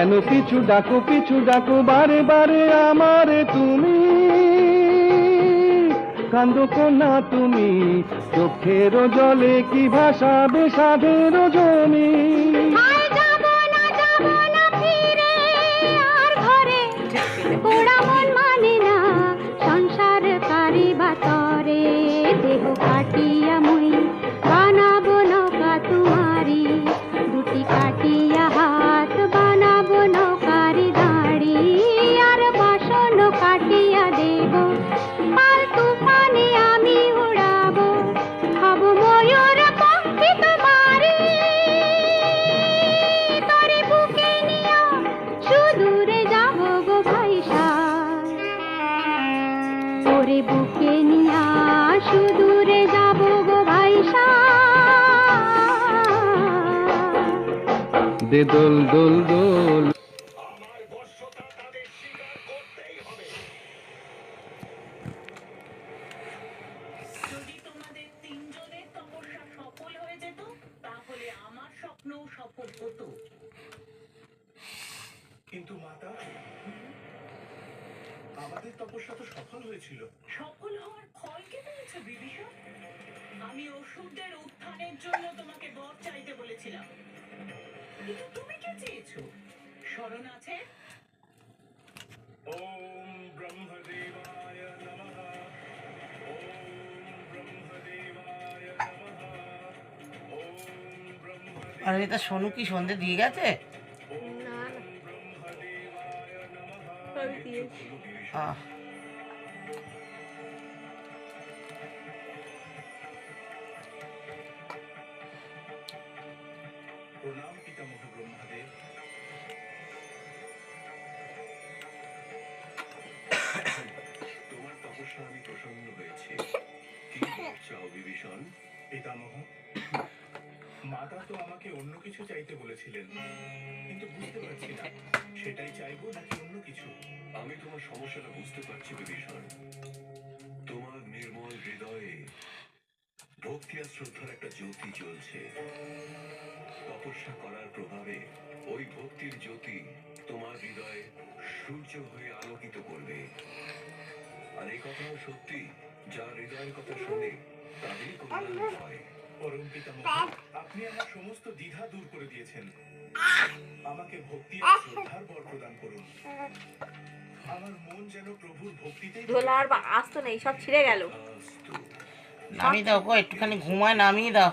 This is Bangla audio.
কেন পিছু ডাকো বারে বারে আমারে তুমি, কান্দো কন্যা তুমি, চোখের জলে কি ভাসাবে সাধের জমি। পোড়া মন মানে না সংসার কারি বাতরে, দেহ কাটিয়া মই বানাবো নৌকা তোমারি, দুটি কাটিয়া হাত বানাবো নৌকারি দাঁড়ি, আর বাসন কাটিয়া দেব পাল তুফানে আমি উড়াবো, হব ময়ূর পঙ্খী তোমারি, তরে বুকে নিয়া সুদূরে যাব গো ভাইসা, ওরে বুকে নিয়া সুদূরে যাব গো ভাইসা। দে দোল দোল দোল। যদি তোমাদের তিনজনের তপস্যা সফল হয়ে যেত তাহলে আমার স্বপ্নও সফল হতো। কিন্তু মাতা, আমাদের তপস্যা তো সফল হয়েছিল। সফল হওয়ার ফল কে পেয়েছে বিভীষণ? আমি অসুরদের উত্থানের জন্য তোমাকে বর চাইতে বলেছিলাম, কিন্তু তুমি কে চেয়েছো? স্মরণ আছে? ওম ব্রহ্মদেবায় নমঃ, ওম ব্রহ্মদেবায় নমঃ, ওম ব্রহ্মদেবায় আর এটা সোনু কি সন্ধে দিয়ে গেছে? আহ প্রণাম পিতামহ ব্রহ্মদেব। তোমার তপস্যা আমি প্রসন্ন হয়েছি। কি চাও বিভীষণ? পিতামহ, মাতা তো আমাকে অন্য কিছু চাইতে বলেছিলেন, কিন্তু বুঝতে পারছি না সেটাই চাইবো নাকি অন্য কিছু। আমি তোমার সমস্যাটা বুঝতে পারছি বিভীষণ। তোমার নির্মল হৃদয়ে ভক্তি আর শ্রদ্ধার একটা জ্যোতি জ্বলছে। তপস্যা করার প্রভাবে ওই ভক্তির জ্যোতি তোমার হৃদয়ে সূর্য হয়ে আলোকিত করবে। আর এই কথাও সত্যি, যার হৃদয়ের কথা শুনে তাদেরই কল্যাণ হয়। পরম পিতামহ, আপনি আমার সমস্ত দ্বিধা দূর করে দিয়েছেন। আমাকে ভক্তি আর শ্রদ্ধার বর প্রদান করুন। আমার মন যেন প্রভুর ভক্তিতেই ধোলার বা আসতো নেই, সব ছিঁড়ে গেল। আস্তু। নামিয়ে দাও গো, একটুখানি ঘুমায় নামিয়ে দাও।